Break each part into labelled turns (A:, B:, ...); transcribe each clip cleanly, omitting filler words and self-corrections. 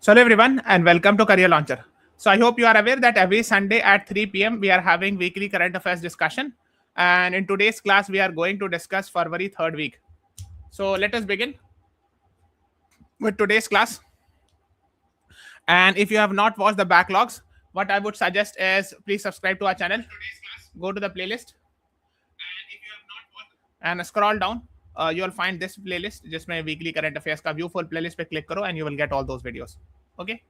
A: So hello everyone and welcome to Career Launcher. So I hope you are aware that every Sunday at 3 p.m. we are having weekly current affairs discussion. And in today's class, we are going to discuss February third week. So let us begin with today's class. And if you have not watched the backlogs, what I would suggest is please subscribe to our channel, go to the playlist, and scroll down. You will find this playlist जिसमें weekly current affairs का view full playlist पे click करो and you will get all those videos. Okay.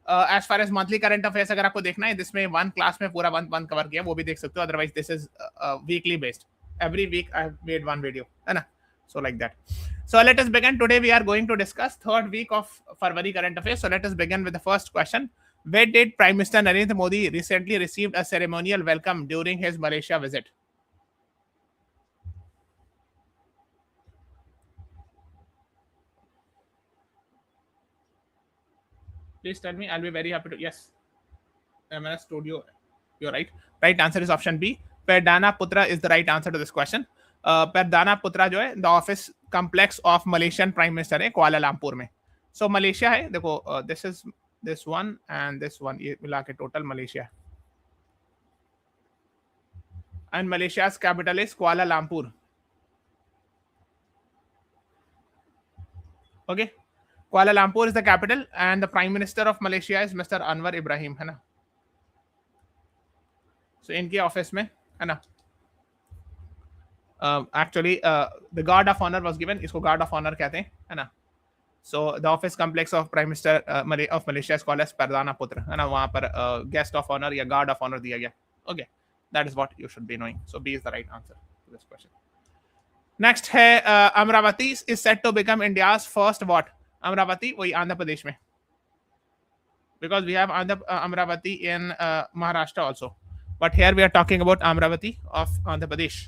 A: As far as monthly current affairs अगर आपको देखना है जिसमें one class में पूरा वन कवर किया वो भी देख सकते हो otherwise this is weekly based every week I have made one video है ना so like that. So let us begin. Today we are going to discuss third week of February current affairs. So let us begin with the first question. Where did Prime Minister Narendra Modi recently received a ceremonial welcome during his Malaysia visit? Please tell me. I'll be very happy to. Yes. MS Studio. You're right. Right answer is option B. Perdana Putra is the right answer to this question. Perdana Putra जो है the office complex of Malaysian prime minister है Kuala Lumpur में. So Malaysia है देखो this is this one and this one ये मिला के total Malaysia and Malaysia's capital is Kuala Lumpur. Okay Kuala Lumpur is the capital and the prime minister of Malaysia is mister Anwar Ibrahim है ना. सो इनके office में है ना actually the guard of honor was given. इसको guard of honor कहते हैं है ना. So the office complex of prime minister of Malaysia is called as Perdana Putra है ना. वहाँ पर guest of honor या guard of honor दिया गया. Okay, that is what you should be knowing. So B is the right answer to this question. Next है Amravati is set to become India's first what? Amravati वही आंध्र प्रदेश में. Because we have Amravati in Maharashtra also, but here we are talking about Amravati of Andhra Pradesh.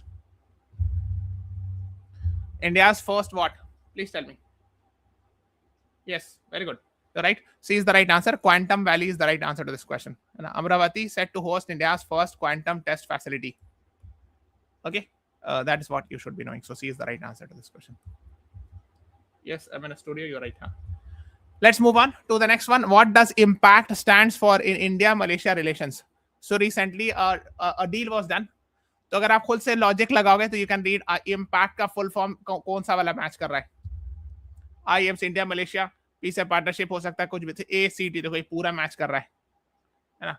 A: India's first what? Please tell me. Yes, very good. The right C is the right answer. Quantum Valley is the right answer to this question. And Amravati set to host India's first quantum test facility. Okay, that is what you should be knowing. So C is the right answer to this question. Yes, I'm in a studio. You're right. Huh? Let's move on to the next one. What does IMPACT stands for in India-Malaysia relations? So recently a deal was done. तो अगर आप खुद से logic लगाओगे तो you can read impact का full form कौन सा वाला मैच कर रहा है. I am India Malaysia P से पार्टनरशिप हो सकता है कुछ भी. ए सी टी देखो ये पूरा मैच कर रहा है ना.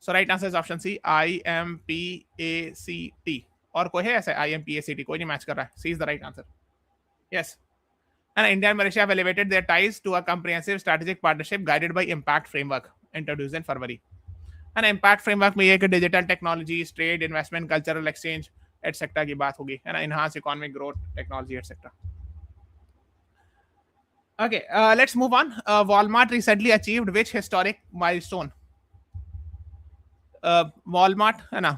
A: So right answer is option C I M P A C T. और कोई है ऐसे I M P A C T कोई नहीं मैच कर रहा है. C is the right answer. Yes and India and Malaysia have elevated their ties to a comprehensive strategic partnership guided by impact framework introduced in February. And impact framework में ये कि digital technologies trade investment cultural exchange etcetera की बात होगी है ना. Enhance economic growth technology etcetera. Okay, let's move on. Walmart recently achieved which historic milestone? Walmart है ना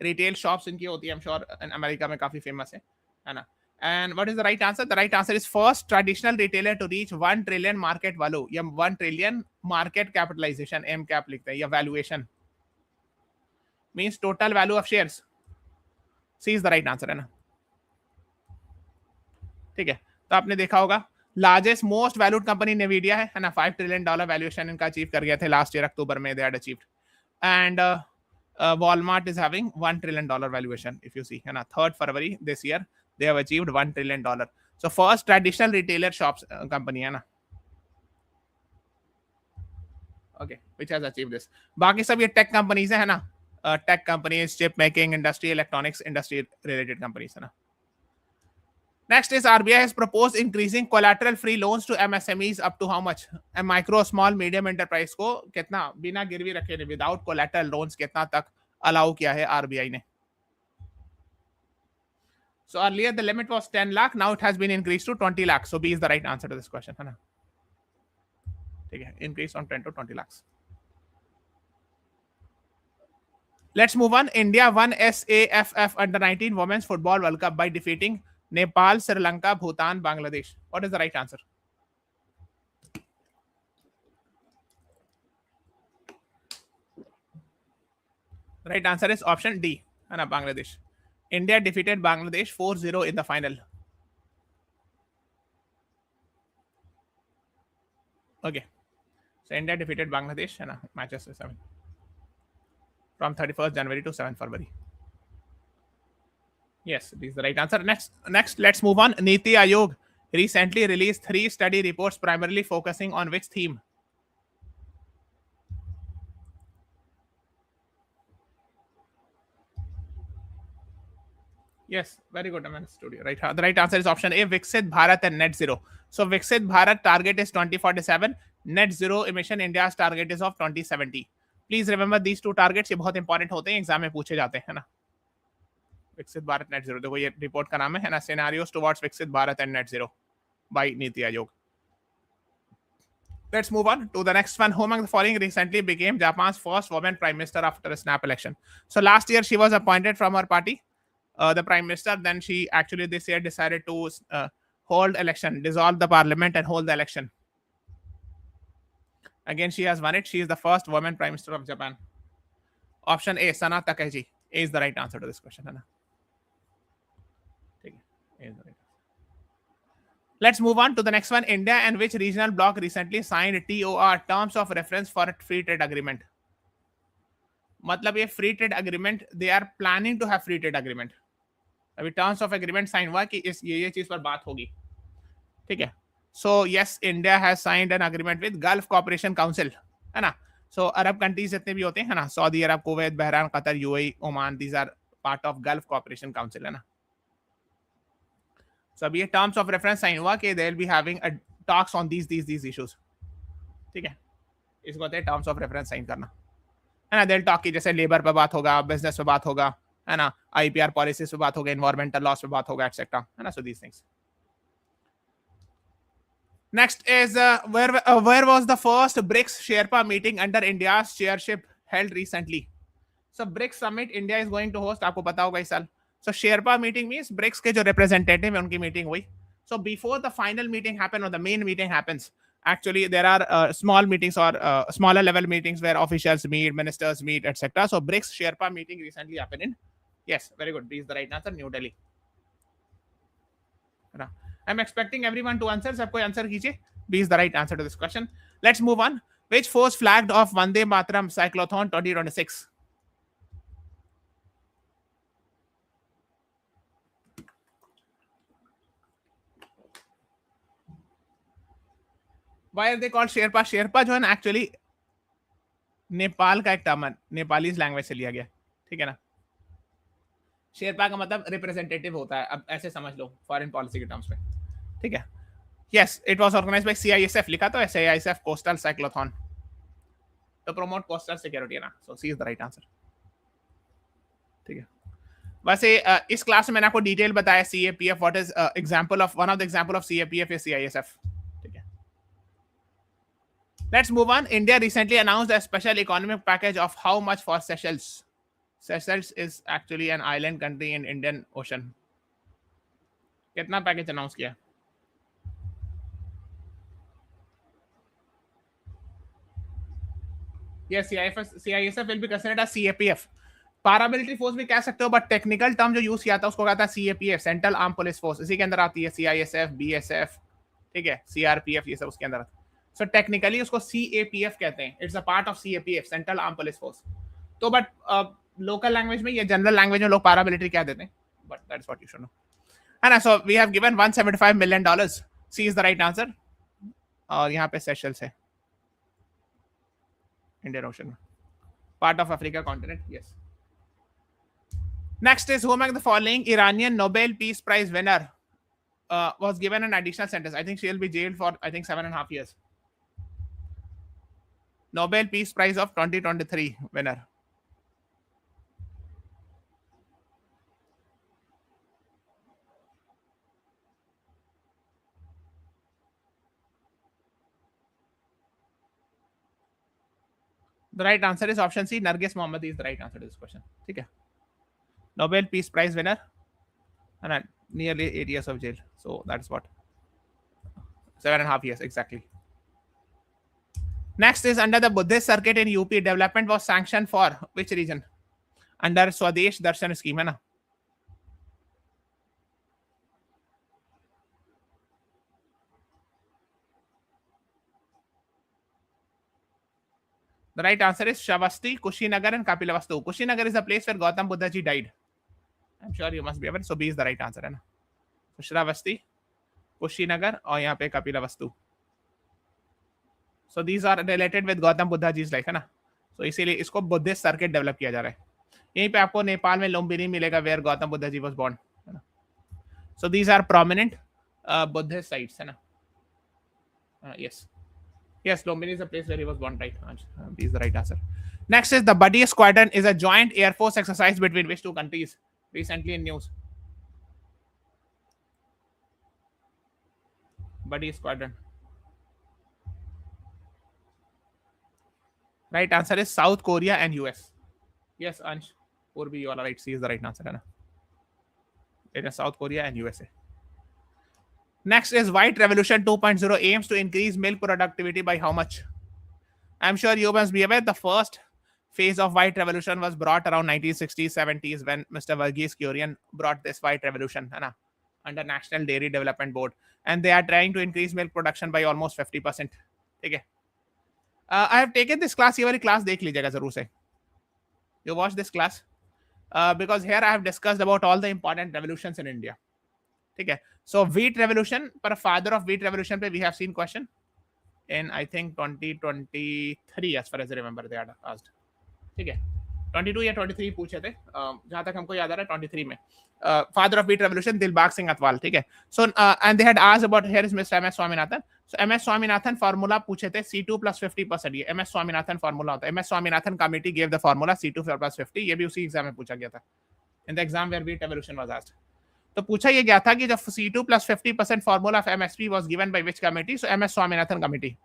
A: रिटेल शॉप्स इनकी होती है. I'm sure अमेरिका में काफी फेमस है ना. And what is the right answer? The right answer is first traditional retailer to reach 1 trillion market value या 1 trillion market capitalization M cap लिखते हैं या valuation means total value of shares. C is the right answer है ना. ठीक है तो आपने देखा होगा लार्जेस्ट मोस्ट वैल्यूड कंपनी नेविडिया है ना. $5 trillion वैल्यूएशन इनका अचीव कर गए थे लास्ट ईयर अक्टूबर में. They had achieved and Walmart is having $1 trillion valuation if you see है ना. 3rd February this year they have achieved $1 trillion. So first traditional retailer shops company है ना. Okay, which has achieved this. बाकी सब ये tech companies है ना. Tech companies chip making industry electronics industry related companies है ना. Next is RBI has proposed increasing collateral free loans to MSMEs up to how much? A micro, small, medium enterprise को कितना बिना गिरवी रखे without collateral loans कितना तक allow किया है RBI ने? So earlier the limit was 10 lakh. Now it has been increased to 20 lakh. So B is the right answer to this question है ना. ठीक है, increase from 10 to 20 lakhs. Let's move on. India won SAFF Under-19 Women's Football World Cup by defeating Nepal, Sri Lanka, Bhutan, Bangladesh. What is the right answer? The right answer is option D, Bangladesh. India defeated Bangladesh 4-0 in the final. So right answer is option D, Bangladesh. India defeated Bangladesh 4-0 in the final. Next is RBI has proposed increasing collateral free loans to MSMEs up to how much? A micro, small, medium enterprise को कितना बिना गिरवी रखे without collateral loans कितना तक allow किया है RBI ने? So earlier the limit was 10 lakh. Now it has been increased to 20 lakh. So B is the right answer to this question है ना. ठीक है, increase from 10 to 20 lakhs. Okay. So India defeated Bangladesh and matches 7 from 31st January to 7th February. Yes, this is the right answer. Next, let's move on. Niti Aayog recently released 3 study reports primarily focusing on which theme? Yes, very good, Aman Studio. Right. The right answer is option A, Viksit Bharat and Net Zero. So Viksit Bharat target is 2047. Net Zero emission India's target is of 2070. Please remember these two targets. ये बहुत important होते हैं, exam में पूछे जाते हैं ना. विकसित भारत नेट जीरो, देखो ये रिपोर्ट का नाम है ना, सिनेरियोस टुवर्ड्स विकसित Bharat and net zero by NITI Aayog. Let's move on to the next one. Who among the following recently became Japan's first woman prime minister after a snap election? So last year she was appointed from her party, the prime minister. Then she actually this year decided to hold election, dissolve the parliament and hold the election. Again, she has won it. She is the first woman prime minister of Japan. Option A, Sana Takaichi, is the right answer to this question. Anna. Let's move on to the next one. India and which regional bloc recently signed TOR, terms of reference for a free trade agreement? मतलब ये free trade agreement, they are planning to have free trade agreement. अभी terms of agreement sign हुआ कि इस ये चीज पर बात होगी, ठीक है. So yes, India has signed an agreement with Gulf Cooperation Council, है ना. So Arab countries जितने भी होते हैं ना, Saudi Arab, Kuwait, Bahrain, Qatar, UAE, Oman, these are part of Gulf Cooperation Council, है ना. So अभी ये टर्म्स ऑफ रेफरेंस साइन हुआ कि they will be having talks on these issues, ठीक है. इसको कहते हैं टर्म्स ऑफ रेफरेंस साइन करना, है ना. दे विल टॉक की जैसे लेबर पे बात होगा, बिजनेस पे बात होगा, है ना, आईपीआर पॉलिसीज पे बात होगा, एनवायरमेंटल लॉस पे बात होगा, एटसेट्रा, है ना. So these things. Next is where was the first BRICS Sherpa meeting under India's chairship held recently? So BRICS summit India is going to host, आपको पता होगा इस साल. So Sherpa meeting means BRICS के जो representative है उनकी meeting हुई. So before the final meeting happen or the main meeting happens, actually there are small meetings or smaller level meetings where officials meet, ministers meet, etc. So BRICS Sherpa meeting recently happened in, yes, very good. B is the right answer, New Delhi. I'm expecting everyone to answer. सब कोई answer कीजिए. B is the right answer to this question. Let's move on. Which force flagged off Vande Mataram Cyclothon 2026? Why are they called Sherpa? Sherpa जो है ना actually Nepal का एक term है, Nepalese language से लिया गया, ठीक है ना. शेरपा का मतलब रिप्रेजेंटेटिव होता है, अब ऐसे समझ लो फॉरेन पॉलिसी के टर्म्स में, ठीक है. Yes, it was organised by CISF, लिखा तो है CISF coastal cyclothon to promote coastal security, है ना. So C is the right answer, ठीक है. वैसे इस क्लास में मैंने आपको डिटेल बताया CAPF, what is example of one of the example of CAPF is CISF, ठीक है. Let's move on. India recently announced a special economic package of how much for Seychelles? Seychelles is actually an island country in Indian Ocean. कितना package announce किया? Yes, CISF will be considered as CAPF. Paramilitary force भी कह सकते हो, but technical term जो use किया था उसको कहता है CAPF, central arm police force. इसी के अंदर आती है CISF, BSF, ठीक है, CRPF, ये सब उसके अंदर. सो टेक्निकली उसको CAPF कहते हैं. It's a part of CAPF, central arm police force. तो बट लोकल लैंग्वेज में या जनरल लैंग्वेज में लोग पारामिलिट्री क्या देते हैं, but that's what you should know, है ना. So we have given $175 million. C is the right answer. और यहाँ पे सेशल्स है इंडियन ओशन में, part of Africa continent. Yes. Next is who among the following Iranian Nobel Peace Prize winner was given an additional sentence? I think she will be jailed for 7.5 years. Nobel Peace Prize of 2023 winner. The right answer is option C. Narges Mohammadi is the right answer to this question. ठीक है. Nobel Peace Prize winner and nearly 8 years of jail. So that's what 7.5 years exactly. Next is under the Buddhist circuit in UP, development was sanctioned for which region? Under Swadesh Darshan scheme, है ना. The right answer is Shavasti, Kushinagar, and Kapilavastu. Kushinagar is the place where Gautam Buddha ji died. I'm sure you must be aware. So B is the right answer, है ना? So Shravasti, Kushinagar, और यहाँ पे Kapilavastu. So these are related with Gautam Buddha ji's life, है ना? So इसीलिए इसको Buddhist circuit develop किया जा रहा है. यहीं पे आपको नेपाल में लुम्बिनी मिलेगा where Gautam Buddha ji was born, है ना? So these are prominent Buddhist sites, है ना? Yes. Yes, Lumbini is the place where he was born, right? B is the right answer. Next is the Buddy Squadron is a joint Air Force exercise between which two countries? Recently in news. Buddy Squadron. Right answer is South Korea and US. Yes, Ansh. Urbi, you are right. C is the right answer. Anna. It is South Korea and USA. Next is White Revolution 2.0 aims to increase milk productivity by how much? I'm sure you must be aware the first phase of White Revolution was brought around 1960s, 70s when Mr. Verghese Kurian brought this White Revolution, Anna, under National Dairy Development Board. And they are trying to increase milk production by almost 50%. Okay. I have taken this class. ये वाली class देख लीजिएगा जरूर से. You watch this class because here I have discussed about all the important revolutions in India. ठीक है. So wheat revolution, पर father of wheat revolution पे we have seen question in I think 2023 as far as I remember they had asked. ठीक है. 22 या 23 पूछे थे जहां तक हमको याद आ रहा है 23 में father of wheat revolution Dilbag Singh अतवाल. ठीक है. So and they had asked about here is Mr. MS Swaminathan. So MS Swaminathan formula पूछे थे C2 plus 50%. ये MS Swaminathan formula होता है. MS Swaminathan committee gave the formula C2 plus 50. ये भी उसी एग्जाम में पूछा गया था. In the exam where wheat revolution was asked. तो पूछा ये गया था कि जब C2 plus 50% formula of MSP was given by which committee? So MS Swaminathan committee,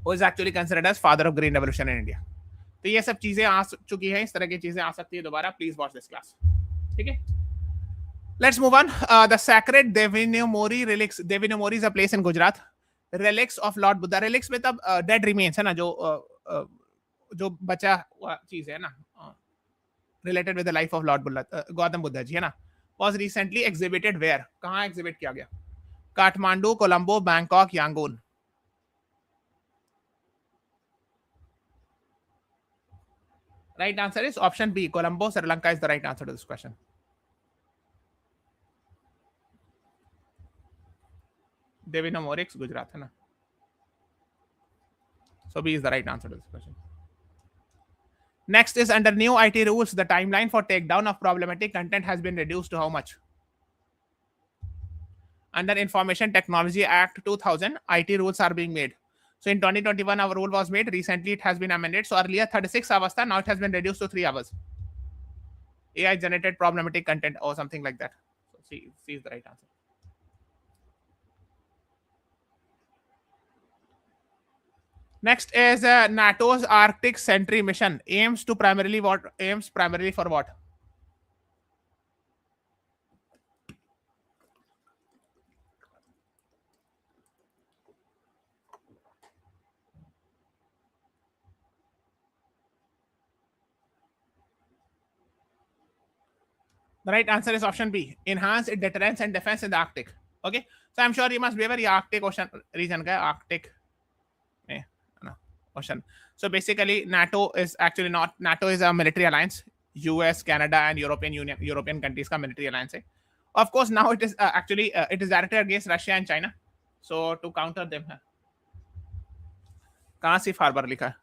A: who is actually considered as father of green revolution in India. तो ये सब चीजें आ चुकी हैं. इस तरह की चीजें आ सकती है दोबारा. Please watch this class. ठीक है. Let's move on. The sacred Devinumori relics. Devinumori is a place in Gujarat. Relics of Lord Buddha. Relics मतलब dead remains है ना, जो बचा हुआ चीज है ना, related with the life of Lord Buddha, Gautam Buddha जी है ना, was recently exhibited where? कहाँ exhibit किया गया? Kathmandu, Colombo, Bangkok, Yangon. Right answer is option B. Colombo, Sri Lanka is the right answer to this question. Devinumorix, Gujarat, है ना. So B is the right answer to this question. Next is under new IT rules, the timeline for takedown of problematic content has been reduced to how much? Under Information Technology Act 2000, IT rules are being made. So in 2021, our rule was made. Recently, it has been amended. So earlier 36 hours, now it has been reduced to 3 hours. AI generated problematic content or something like that. So C is the right answer. Next is NATO's Arctic Sentry mission aims primarily for what? The right answer is option B. Enhance deterrence and defense in the Arctic. Okay. So I'm sure you must be aware Arctic Ocean region का Arctic Ocean. So basically NATO is actually not, NATO is a military alliance. US, Canada and European countries का military alliance है. Of course now it is actually it is directed against Russia and China. So to counter them है. कहाँ safe harbor लिखा है?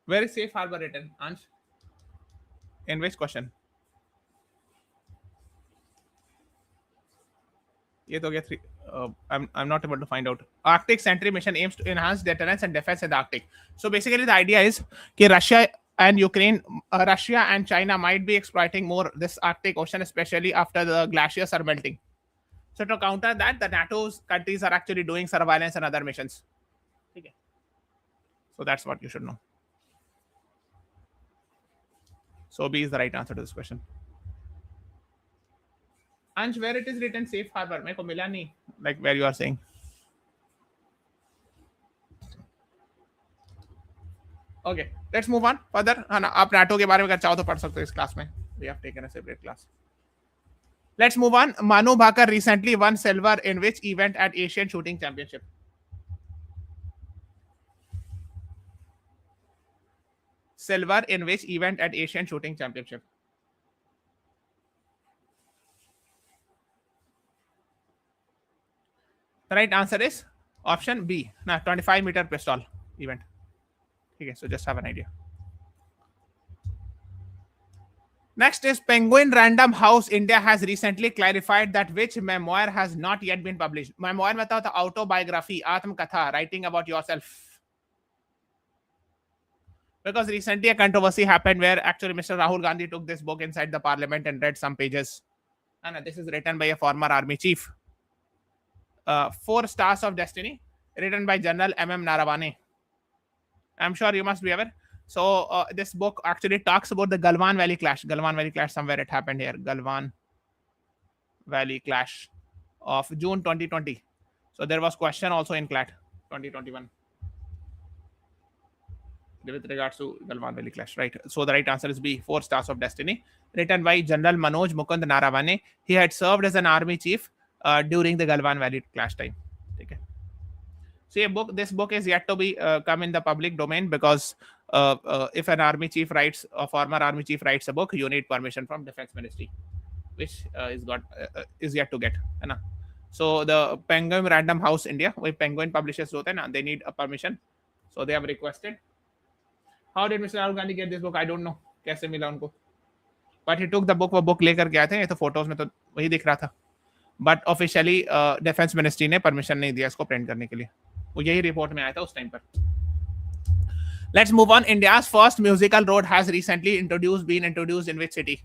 A: Where is safe harbor written, Ansh? In which question? ये तो गया I'm not able to find out. Arctic Sentry mission aims to enhance deterrence and defense in the Arctic. So basically the idea is कि Russia and China might be exploiting more this Arctic Ocean, especially after the glaciers are melting. So to counter that, the NATO's countries are actually doing surveillance and other missions. Okay. So that's what you should know. So B is the right answer to this question. Ansh, where it is written safe harbor, मेरे को मिला नहीं, like where you are saying. Okay, let's move on further. है ना, आप NATO के बारे में अगर चाहो तो पढ़ सकते हो इस क्लास में. We have taken a separate class. Let's move on. Manu Bhaker recently won silver in which event at Asian Shooting Championship? Silver in which event at Asian Shooting Championship? The right answer is option B. Now, 25-meter pistol event. Okay, so just have an idea. Next is Penguin Random House India has recently clarified that which memoir has not yet been published. Memoir मतलब होता autobiography, आत्मकथा, writing about yourself. Because recently a controversy happened where actually Mr. Rahul Gandhi took this book inside the parliament and read some pages. And this is written by a former army chief. 4 Stars of Destiny, written by General M.M. Naravane. I'm sure you must be aware. So this book actually talks about the Galwan Valley clash. Galwan Valley clash, somewhere it happened here. Galwan Valley clash of June 2020. So there was question also in CLAT 2021 with regards to Galwan Valley clash, right? So the right answer is B, 4 Stars of Destiny, written by General Manoj Mukund Naravane. He had served as an army chief during the Galwan Valley clash time. Okay. So this book is yet to be come in the public domain because if an army chief writes, a former army chief writes a book, you need permission from Defense Ministry, which is yet to get. है ना? So the Penguin Random House India, वही Penguin publishers होते हैं ना, they need a permission, so they have requested. How did Mr. Rahul Gandhi get this book? I don't know. कैसे मिला उनको? But he took the book, वो book लेकर के आए थे. ये तो फोटोज में तो वही दिख रहा था. But officially Defense Ministry ने permission नहीं दिया इसको print करने के लिए. वो यही रिपोर्ट में आया था उस टाइम पर. Let's move on. India's first musical road has recently been introduced in which city?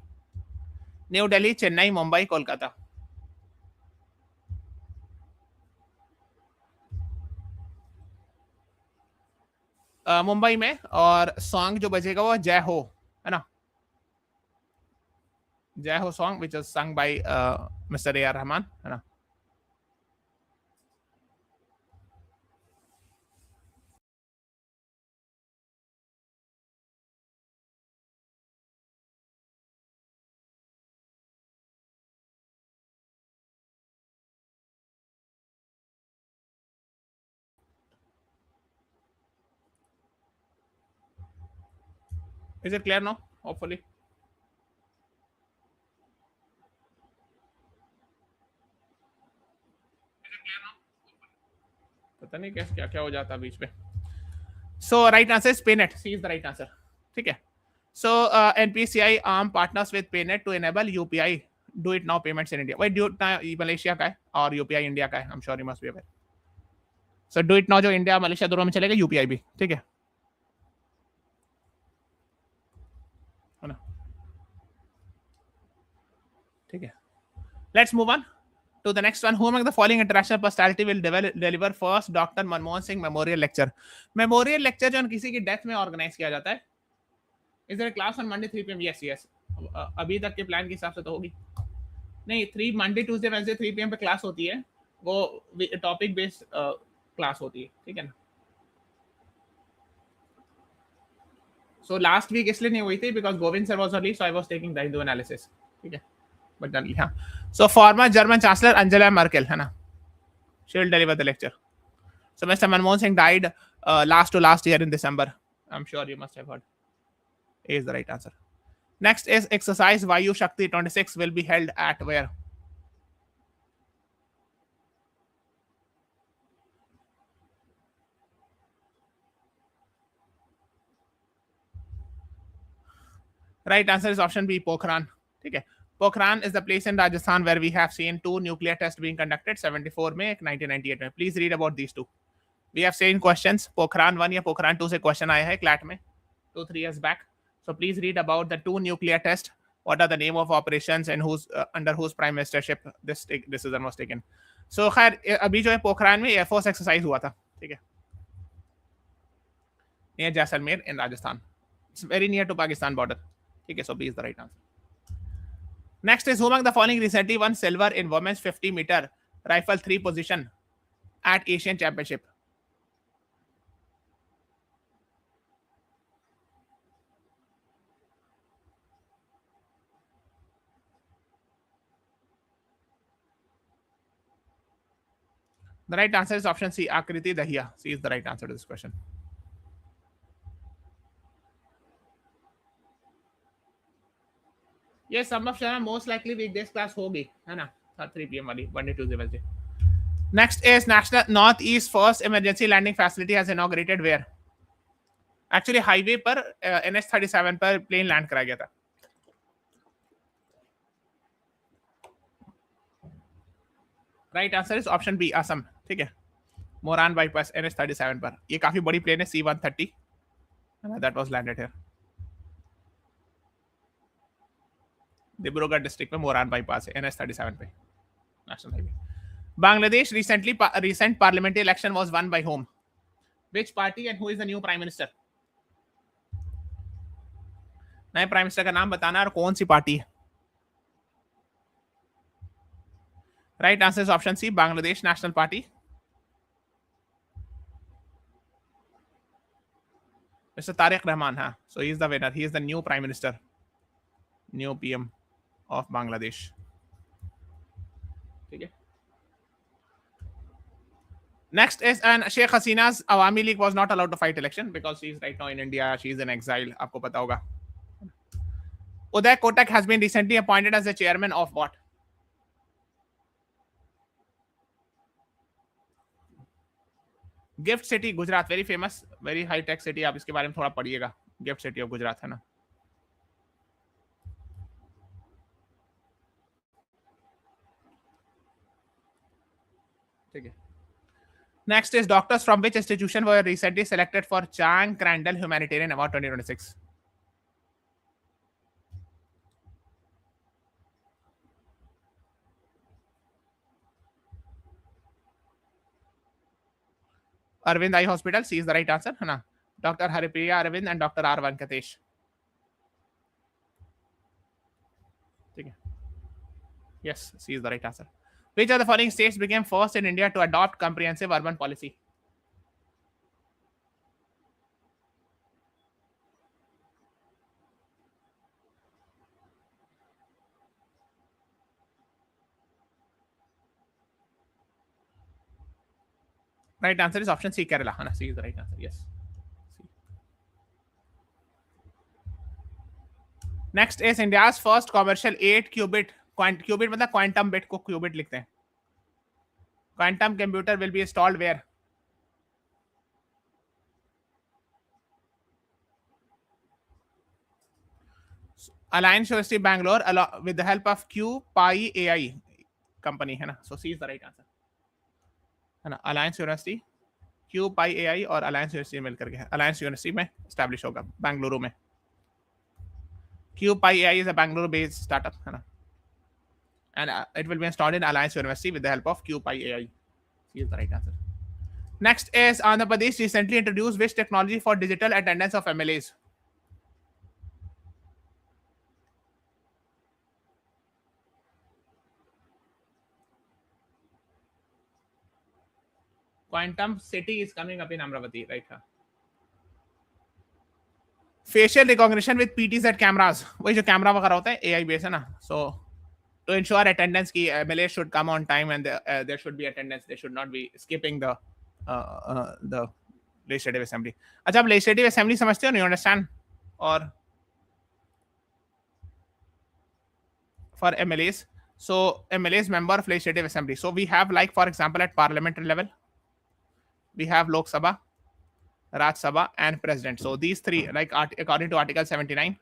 A: New Delhi, Chennai, Mumbai, Kolkata. Mumbai में, और सॉन्ग जो बजेगा वो जय हो, है ना? जय हो song which is sung by mister A R Rahman, है ना? Is it clear now? Hopefully. पता नहीं कैसे क्या क्या हो जाता बीच में. So right answer is PayNet. C is the right answer. ठीक है. So NPCI arm partners with PayNet to enable UPI do it now payments in India. Wait, do it now Malaysia का है और UPI India का है. I'm sure you must be aware. So do it now जो India Malaysia दोनों में चलेगा, UPI भी. ठीक है. ना? ठीक है. Let's move on to the next one. Who among the following international personality will deliver first Dr. Manmohan Singh Memorial Lecture? Memorial Lecture जो किसी की डेथ में ऑर्गेनाइज किया जाता है. Is there a class on Monday 3 p.m? Yes, yes. अभी तक के प्लान के हिसाब से तो होगी. नहीं, 3 मंडे ट्यूसडे वेडनेसडे 3 p.m पे क्लास होती है. वो टॉपिक बेस्ड क्लास होती है. ठीक है ना? So last week इसलिए नहीं हुई थी because Govind sir was on leave, so I was taking the Hindu analysis. ठीक है. But done, yeah. So former German Chancellor Angela Merkel, है ना? She will deliver the lecture. So Mr. Manmohan Singh died last year in December. I'm sure you must have heard. A is the right answer. Next is exercise Vayu Shakti 26 will be held at where? Right answer is option B, Pokhran. Okay. Pokhran is the place in Rajasthan where we have seen 2 nuclear tests being conducted, 74 May, 1998 में. Please read about these two. We have seen questions. Pokhran 1 या Pokhran 2 से question आया है CLAT में 2-3 years back. So please read about the 2 nuclear tests. What are the name of operations and who's under whose prime ministership this decision was taken. So खैर अभी जो है पोखरान में एयर फोर्स एक्सरसाइज हुआ था. ठीक है. Near Jaisalmer in Rajasthan. It's very near to Pakistan border. ठीक है. So B is the right answer. Next is who among the following recently won silver in women's 50-meter rifle 3 position at Asian Championship? The right answer is option C, Akriti Dahiya. C is the right answer to this question. Yes, some of Shana most likely weekdays class होगी, है ना? 3 p.m. वाली, Monday, Tuesday, Wednesday. Next is National Northeast First Emergency Landing Facility has inaugurated where? Actually, highway पर NH37 पर plane land कराया गया था. Right answer is option B, Assam. ठीक है. मोरान बाईपास NH37 पर. ये काफी बड़ी प्लेन है C-130. That was landed here. Dibrugarh district में मोरान बाईपास है NH37 पे. National highway. Bangladesh recent parliamentary election was won by whom? Which party and who is the new prime minister? नए प्राइम मिनिस्टर का नाम बताना और कौन सी पार्टी है. Right answer is option C, Bangladesh National Party. Mister Tarique Rahman. हाँ, so he is the winner. He is the new prime minister, new PM of Bangladesh. ठीक है. Next is, and Sheikh Hasina's Awami League was not allowed to fight election because she is right now in India. She is in exile. आपको पता होगा. Uday Kotak has been recently appointed as the chairman of what? Gift city Gujarat, very famous, very high tech city. आप इसके बारे में थोड़ा पढ़िएगा. Gift city of Gujarat है ना. ठीक है. Next is doctors from which institution were recently selected for Chang Crandall Humanitarian Award 2026? Arvind Eye Hospital. C is the right answer. है ना. Dr. Haripriya Arvind and Dr. R. Venkatesh. ठीक है. Yes, C is the right answer. Which of the following states became first in India to adopt comprehensive urban policy? Right answer is option C, Kerala. Hana, C is the right answer. Yes. C. Next is India's first commercial 8 qubit. Qubit मतलब quantum bit को qubit लिखते हैं. Quantum computer will be installed where? Alliance University Bangalore with the help of Q-Pi AI company है ना. So C is the right answer. है ना. Alliance University, Q-Pi AI और Alliance University मिल करके है. Alliance University में establish होगा बेंगलुरु में. Q-Pi AI is a Bangalore based startup है ना. And it will be installed in Alliance University with the help of Q-Pi AI. C is the right answer. Next is Andhra Pradesh recently introduced which technology for digital attendance of MLAs? Quantum City is coming up in Amravati, right? Facial recognition with PTZ cameras. वही जो camera वगैरह होता है AI base है ना. So to ensure attendance की MLA should come on time and there should be attendance. They should not be skipping the legislative assembly. अच्छा, आप legislative assembly समझते हो? नहीं, understand? और for MLAs, so MLAs member of legislative assembly. So we have, like, for example, at parliamentary level, we have Lok Sabha, Raj Sabha, and President. So these three, like according to Article 79,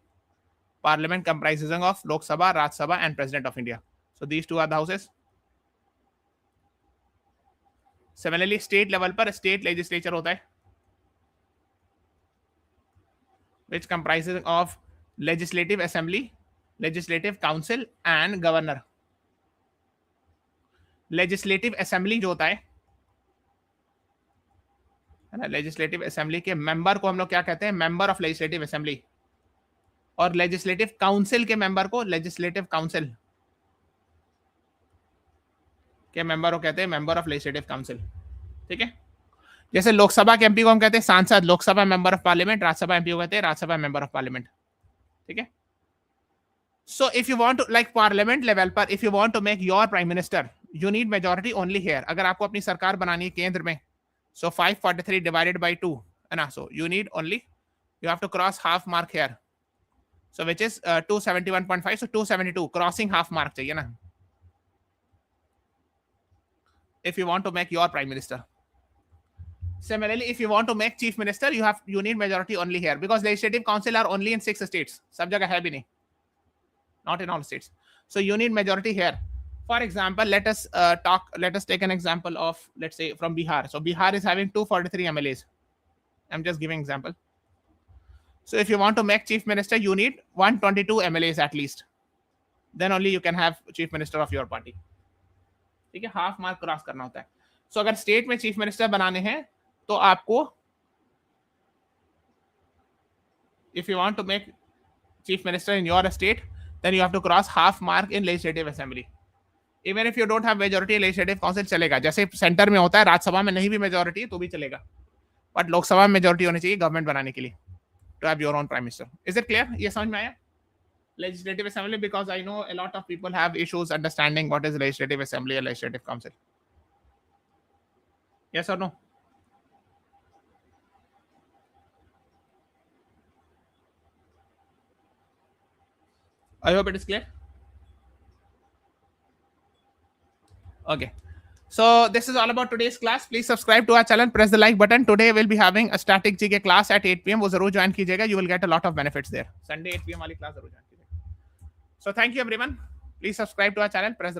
A: Parliament comprises of Lok Sabha, Raj Sabha, and President of India. So these two are the houses. Similarly, state level पर state legislature होता है, which comprises of legislative assembly, legislative council, and governor. Legislative assembly जो होता है ना, legislative assembly के member को हम लोग क्या कहते हैं? Member of legislative assembly. और लेजिस्लेटिव काउंसिल के मेंबर को लेजिस्लेटिव काउंसिल के मेंबर को कहते हैं मेंबर ऑफ लेजिस्लेटिव काउंसिल. ठीक है. जैसे लोकसभा के एमपी को हम कहते हैं सांसद, Lok Sabha member of parliament. Rajya Sabha MP को कहते हैं राज्यसभा मेंबर ऑफ पार्लियामेंट. ठीक है. So if you want to, like parliament level पर, if you want to make your prime minister, you need majority only here. अगर आपको अपनी सरकार बनानी है केंद्र में, so 543 divided by 2 है ना, so you need only, you have to cross half mark here, so which is 271.5, so 272 crossing half mark चाहिए ना, if you want to make your prime minister. Similarly, if you want to make chief minister, you need majority only here, because legislative council are only in 6 states. सब जगह है भी नहीं, not in all states. So you need majority here. For example, let us take an example of, let's say, from Bihar. So Bihar is having 243 MLAs. I'm just giving example. So if you want to make chief minister, you need 122 MLAs at least. Then only you can have chief minister of your party. ठीक है, half mark cross करना होता है. सो अगर state में chief minister बनाने हैं तो आपको, if you want to make chief minister in your state, then you have to cross half mark in legislative assembly. Even if you don't have majority in legislative council चलेगा, जैसे centre में होता है, राज्यसभा में नहीं भी मेजोरिटी तो भी चलेगा, बट लोकसभा में मेजोरिटी होनी चाहिए गवर्नमेंट बनाने के लिए, to have your own prime minister. Is it clear? ये समझ में आया? Legislative assembly, because I know a lot of people have issues understanding what is legislative assembly or legislative council. Yes or no? I hope it is clear. Okay. So this is all about today's class. Please subscribe to our channel, press the like button. Today we'll be having a static GK class at 8 PM. वो जरूर join कीजिएगा. You will get a lot of benefits there. Sunday 8 PM वाली class जरूर join कीजिएगा. So thank you everyone. Please subscribe to our channel, press the like.